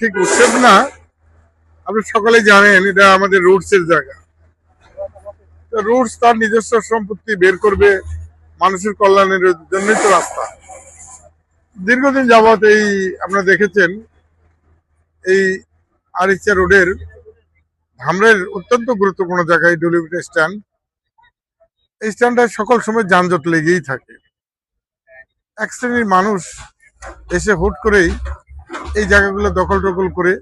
ঠিক উচ্ছেদ না, আপনি সকলেই জানেন এটা আমাদের রুটসের জায়গা। রুটস তার নিজস্ব সম্পত্তি বের করবে, মানুষের কল্যাণের জন্যই তো রাস্তা। দীর্ঘদিন যাবৎ এই আপনারা দেখেছেন এই আরিচা রোডের ধামরাইয়ের অত্যন্ত গুরুত্বপূর্ণ জায়গায় ডেলিভারি স্ট্যান্ড। এই স্ট্যান্ডে সকল সময় যানজট লেগেই থাকে। এক শ্রেণীর মানুষ এসে হুট করেই এই জায়গাগুলো দখল টখল করে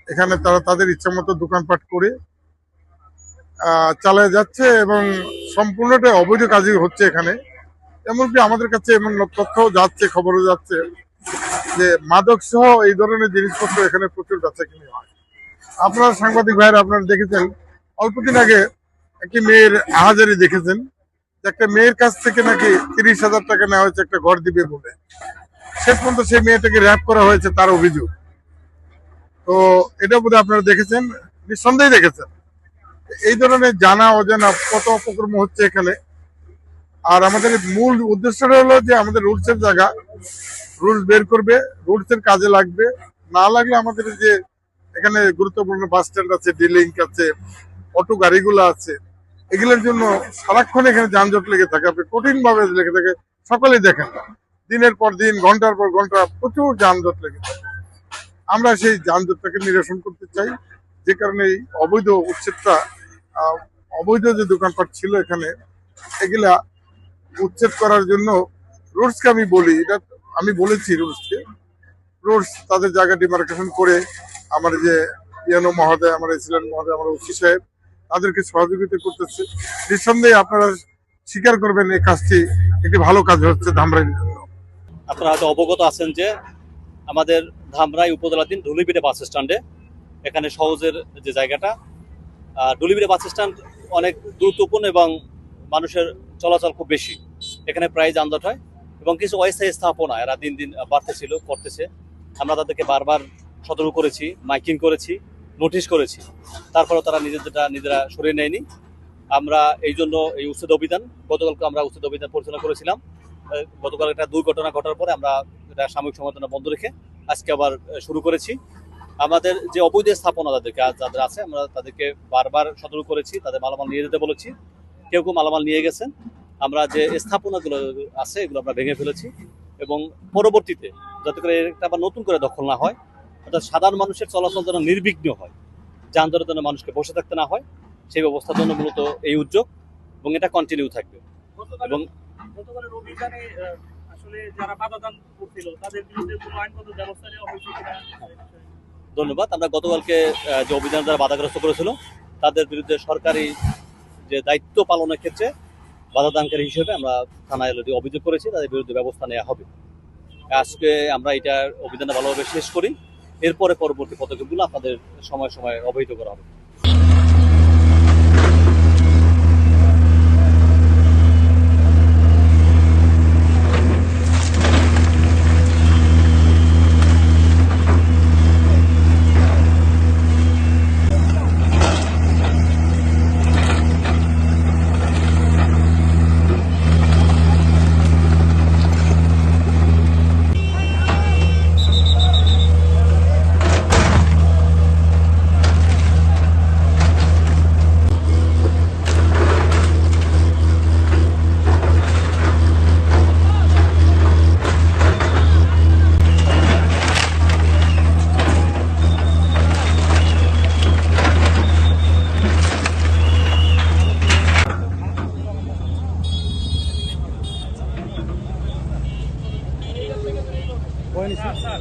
এখানে তারা তাদের ইচ্ছা মতো দোকানপাট করে চালায় যাচ্ছে এবং সম্পূর্ণটা অবৈধ কাজই হচ্ছে এখানে। এমনকি আমাদের কাছে এমন তথ্যও যাচ্ছে, খবরও যাচ্ছে যে মাদক সহ এই ধরনের জিনিসপত্র এখানে প্রচুর বেচাকিনি হয়। আপনারা সাংবাদিক ভাইয়েরা আপনারা দেখেছেন অল্পদিন আগে একটি মেয়ের আহাজারি দেখেছেন, যে একটা মেয়ের কাছ থেকে নাকি 30,000 টাকা নেওয়া হয়েছে একটা ঘর দিবে বলে। শেষ পর্যন্ত সেই মেয়েটাকে র্যাপ করা হয়েছে তার অভিযোগ। তো এটা বোধহয় আপনারা দেখেছেন, নিঃসন্দেহে দেখেছেন। এই ধরনের জানা অজানা কত অপকর্ম হচ্ছে এখানে। আর আমাদের মূল উদ্দেশ্যটা হলো যে আমাদের রুলসের জায়গা, রুলস বের করবে, রুলসের কাজে লাগবে। না লাগলে আমাদের যে এখানে গুরুত্বপূর্ণ বাস স্ট্যান্ড আছে, ডিলিংক আছে, অটো গাড়িগুলো আছে, এগুলোর জন্য সারাক্ষণ এখানে যানজট লেগে থাকে, আপনি কঠিন ভাবে লেগে থাকে। সকলেই দেখেন দিনের পর দিন, ঘন্টার পর ঘন্টা প্রচুর যানজট লেগে থাকে। আমরা সেই যানজটটাকে নিরসন করতে চাই, যে কারণে এই অবৈধ উচ্ছেদটা, অবৈধ যে দোকানপাট ছিল এখানে, এগুলা উচ্ছেদ করার জন্য রুটসকে আমি বলি, এটা আমি বলেছি রুটসকে, রুটস তাদের জায়গা ডিমার্কেশন করে আমার যে ইয়ানো মহোদয়, আমার এসিলেন্ট মহোদয়, আমার ওসি সাহেব তাদেরকে সহযোগিতা করতেছে। নিঃসন্দেহে আপনারা স্বীকার করবেন এই কাজটি একটি ভালো কাজ হচ্ছে ধামরাইয়ের জন্য। আপনারা হয়তো অবগত আছেন যে আমাদের ধামরাই উপজেলাধীন ঢুলিবিড়ে বাস স্ট্যান্ডে এখানে সহজের যে জায়গাটা, ঢুলিবিড়ে বাস স্ট্যান্ড অনেক গুরুত্বপূর্ণ এবং মানুষের চলাচল খুব বেশি। এখানে প্রায় যানজট হয় এবং কিছু অস্থায়ী স্থাপনা এরা দিন দিন বাড়তেছিল, করতেছে। আমরা তাদেরকে বারবার সতর্ক করেছি, মাইকিং করেছি, নোটিশ করেছি, তারপরেও তারা নিজেরা সরিয়ে নেয়নি। আমরা এই জন্য এই উচ্ছেদ অভিযান, গতকালকে আমরা উচ্ছেদ অভিযান পরিচালনা করেছিলাম। গতকাল একটা দুর্ঘটনা ঘটার পরে আমরা এটা সাময়িক সমাধান বন্ধ রেখে আজকে আবার শুরু করেছি। আমাদের যে অবৈধ স্থাপনা যাদের আছে, আমরা তাদেরকে বারবার সতর্ক করেছি, তাদের মালামাল নিয়ে যেতে বলেছি। কেউ কেউ মালামাল নিয়ে গেছেন। আমরা যে স্থাপনাগুলো আছে এগুলো আমরা ভেঙে ফেলেছি এবং পরবর্তীতে যাতে করে এটা আবার নতুন করে দখল না হয়, অর্থাৎ সাধারণ মানুষের চলাচল যেন নির্বিঘ্ন হয়, যানজটের জন্য মানুষকে বসে থাকতে না হয়, সেই ব্যবস্থার জন্য মূলত এই উদ্যোগ এবং এটা কন্টিনিউ থাকবে। এবং গতকালের অভিযানে আসলে যারা বাধাদান করছিল তাদের বিরুদ্ধে কোনো আইনগত ব্যবস্থা নেওয়া হয়েছে কিনা? ধন্যবাদ। আমরা গতকালকে যে অভিযান যারা বাধাগ্রস্ত করেছিল তাদের বিরুদ্ধে সরকারি যে দায়িত্ব পালনের ক্ষেত্রে বাধাদানকারী হিসেবে আমরা থানায় অভিযোগ করেছি, তাদের বিরুদ্ধে ব্যবস্থা নেওয়া হবে। আজকে আমরা এটার অভিযানটা ভালোভাবে শেষ করি, এরপরে পরবর্তী পদক্ষেপগুলো আপনাদের সময় সময় অবহিত করা হবে। স্যার